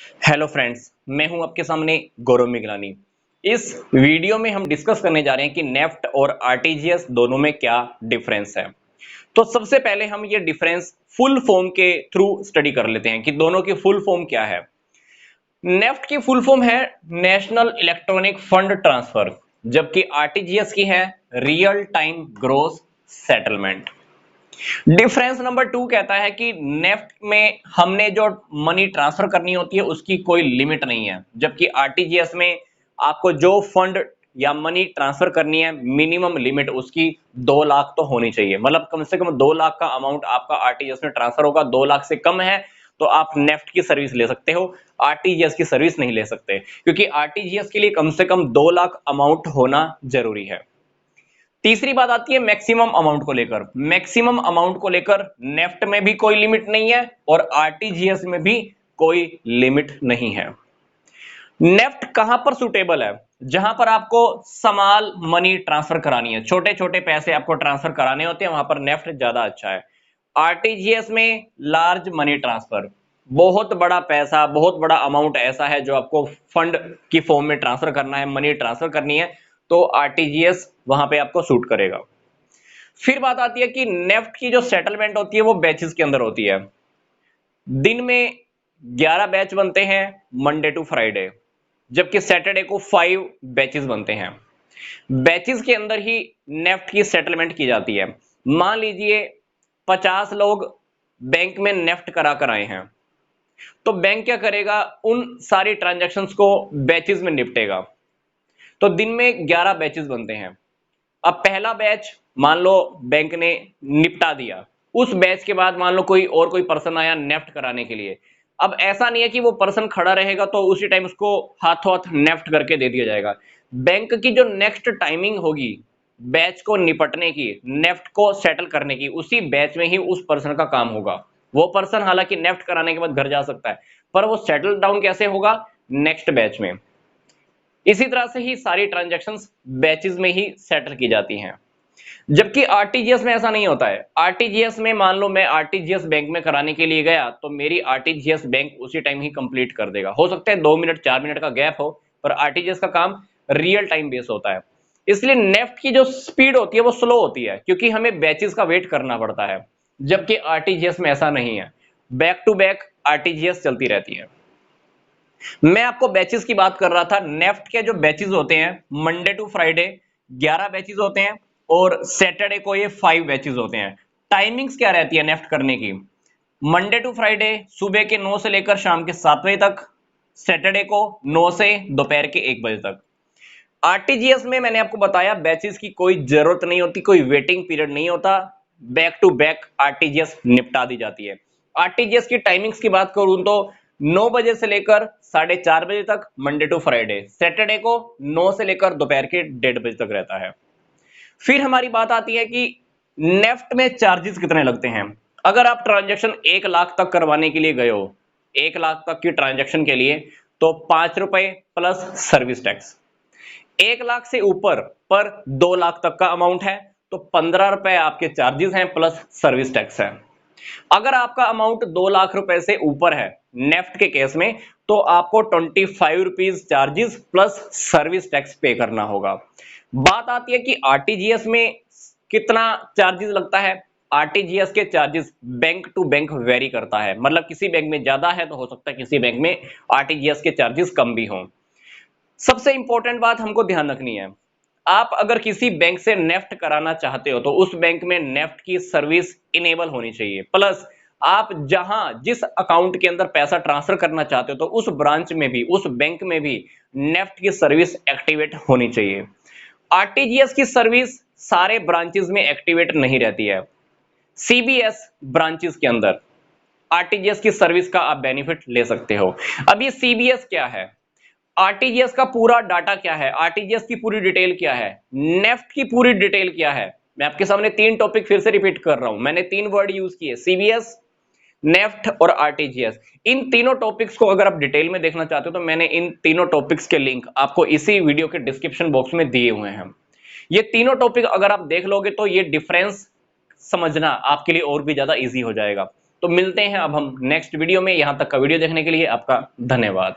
Hello friends, मैं हूं आपके सामने गौरव मिगलानी। इस वीडियो में हम डिस्कस करने जा रहे हैं कि नेफ्ट और आरटीजीएस दोनों में क्या डिफरेंस है। तो सबसे पहले हम ये डिफरेंस फुल फॉर्म के थ्रू स्टडी कर लेते हैं कि दोनों की फुल फॉर्म क्या है। नेफ्ट की फुल फॉर्म है नेशनल इलेक्ट्रॉनिक फंड ट्रांसफर, जबकि आरटीजीएस की है real time gross settlement. Difference number 2 कहता है कि नेफ्ट में हमने जो मनी ट्रांसफर करनी होती है उसकी कोई लिमिट नहीं है, जबकि आरटीजीएस में आपको जो फंड या मनी ट्रांसफर करनी है मिनिमम लिमिट उसकी 2 लाख तो होनी चाहिए। मतलब कम से कम 2 लाख का अमाउंट आपका आरटीजीएस में ट्रांसफर होगा। 2 लाख से कम है तो आप नेफ्ट की सर्विस ले सकते हो, आरटीजीएस की सर्विस नहीं ले सकते, क्योंकि आरटीजीएस के लिए कम से कम 2 लाख अमाउंट होना जरूरी है। तीसरी बात आती है मैक्सिमम अमाउंट को लेकर। मैक्सिमम अमाउंट को लेकर नेफ्ट में भी कोई लिमिट नहीं है और आरटीजीएस में भी कोई लिमिट नहीं है। नेफ्ट कहां पर सुटेबल है? जहां पर आपको स्मॉल मनी ट्रांसफर करानी है, छोटे छोटे पैसे आपको ट्रांसफर कराने होते हैं, वहां पर नेफ्ट ज्यादा अच्छा है। आरटीजीएस में लार्ज मनी ट्रांसफर, बहुत बड़ा पैसा, बहुत बड़ा अमाउंट ऐसा है जो आपको फंड की फॉर्म में ट्रांसफर करना है, मनी ट्रांसफर करनी है, तो आरटीजीएस वहां पे आपको सूट करेगा। फिर बात आती है कि नेफ्ट की जो सेटलमेंट होती है वो बैचेस के अंदर होती है। दिन में 11 बैच बनते हैं मंडे टू फ्राइडे, जबकि सैटरडे को 5 बैचेस बनते हैं। बैचेस के अंदर ही नेफ्ट की सेटलमेंट की जाती है। मान लीजिए 50 लोग बैंक में नेफ्ट करा कर आए हैं, तो बैंक क्या करेगा, उन सारी ट्रांजैक्शंस को बैचेस में निपटेगा। तो दिन में 11 बैचेस बनते हैं। अब पहला बैच मान लो बैंक ने निपटा दिया, उस बैच के बाद मान लो कोई पर्सन आया नेफ्ट कराने के लिए। अब ऐसा नहीं है कि वो पर्सन खड़ा रहेगा तो उसी टाइम उसको हाथों हाथ नेफ्ट करके दे दिया जाएगा। बैंक की जो नेक्स्ट टाइमिंग होगी बैच को निपटने की, नेफ्ट को सेटल करने की, उसी बैच में ही उस पर्सन का काम होगा। वो पर्सन हालांकि नेफ्ट कराने के बाद घर जा सकता है, पर वो सेटल डाउन कैसे होगा? नेक्स्ट बैच में। इसी तरह से ही सारी ट्रांजैक्शंस बैचेस में ही सेटल की जाती हैं, जबकि आरटीजीएस में ऐसा नहीं होता है। आरटीजीएस में मान लो मैं आरटीजीएस बैंक में कराने के लिए गया तो मेरी आरटीजीएस बैंक उसी टाइम ही कंप्लीट कर देगा। हो सकता है 2 मिनट 4 मिनट का गैप हो, पर आरटीजीएस का काम रियल टाइम बेस होता है। इसलिए नेफ्ट की जो स्पीड होती है वो स्लो होती है, क्योंकि हमें बैचेस का वेट करना पड़ता है, जबकि आरटीजीएस में ऐसा नहीं है। बैक टू बैक आरटीजीएस चलती रहती है। मैं आपको बैचेस की बात कर रहा था। नेफ्ट के जो बैचेस होते हैं मंडे टू फ्राइडे 11 बैचेस होते हैं और सैटरडे को ये 5 बैचेस होते हैं। टाइमिंग्स क्या रहती है नेफ्ट करने की? मंडे टू फ्राइडे सुबह के 9 से लेकर शाम के 7 बजे तक, सैटरडे को 9 से दोपहर के 1 बजे तक। आरटीजीएस में मैंने आपको बताया बैचेस की कोई जरूरत नहीं होती, कोई वेटिंग पीरियड नहीं होता, बैक टू बैक आरटीजीएस निपटा दी जाती है। आरटीजीएस की टाइमिंग्स की बात करूं तो 9 बजे से लेकर 4:30 बजे तक मंडे टू फ्राइडे, सैटरडे को 9 से लेकर दोपहर के 1:30 बजे तक रहता है। फिर हमारी बात आती है कि नेफ्ट में चार्जेस कितने लगते हैं। अगर आप ट्रांजैक्शन 1 लाख तक करवाने के लिए गए हो, 1 लाख तक की ट्रांजैक्शन के लिए, तो 5 रुपए प्लस सर्विस टैक्स। 1 लाख से ऊपर पर 2 लाख तक का अमाउंट है तो 15 रुपए आपके चार्जेस हैं प्लस सर्विस टैक्स है। अगर आपका अमाउंट 2 लाख रुपए से ऊपर है नेफ्ट के केस में, तो आपको 25 rupees charges plus service tax पे करना होगा। बात आती है कि आरटीजीएस में कितना चार्जेस लगता है। आरटीजीएस के charges bank to bank vary करता है, मतलब किसी बैंक में ज्यादा है तो हो सकता है किसी बैंक में आरटीजीएस के चार्जेस कम भी हों। सबसे इंपॉर्टेंट बात हमको ध्यान रखनी है, आप अगर किसी बैंक से नेफ्ट कराना चाहते हो तो उस बैंक में नेफ्ट की सर्विस इनेबल होनी चाहिए। प्लस आप जहां जिस अकाउंट के अंदर पैसा ट्रांसफर करना चाहते हो तो उस ब्रांच में भी, उस बैंक में भी नेफ्ट की सर्विस एक्टिवेट होनी चाहिए। आरटीजीएस की सर्विस सारे ब्रांचेस में एक्टिवेट नहीं रहती है। सीबीएस ब्रांचेस के अंदर आरटीजीएस की सर्विस का आप बेनिफिट ले सकते हो। अब ये सीबीएस क्या है, आरटीजीएस का पूरा डाटा क्या है, आरटीजीएस की पूरी डिटेल क्या है, नेफ्ट की पूरी डिटेल क्या है। मैं आपके सामने 3 टॉपिक फिर से रिपीट कर रहा हूं। मैंने 3 वर्ड यूज किए, सीबीएस, नेफ्ट और आरटीजीएस। इन तीनों टॉपिक्स को अगर आप डिटेल में देखना चाहते हो तो मैंने इन तीनों टॉपिक्स के लिंक आपको इसी वीडियो के डिस्क्रिप्शन बॉक्स में दिए हुए हैं। ये तीनों टॉपिक अगर आप देख लोगे तो ये डिफरेंस समझना आपके लिए और भी ज्यादा इजी हो जाएगा। तो मिलते हैं अब हम नेक्स्ट वीडियो में। यहां तक का वीडियो देखने के लिए आपका धन्यवाद।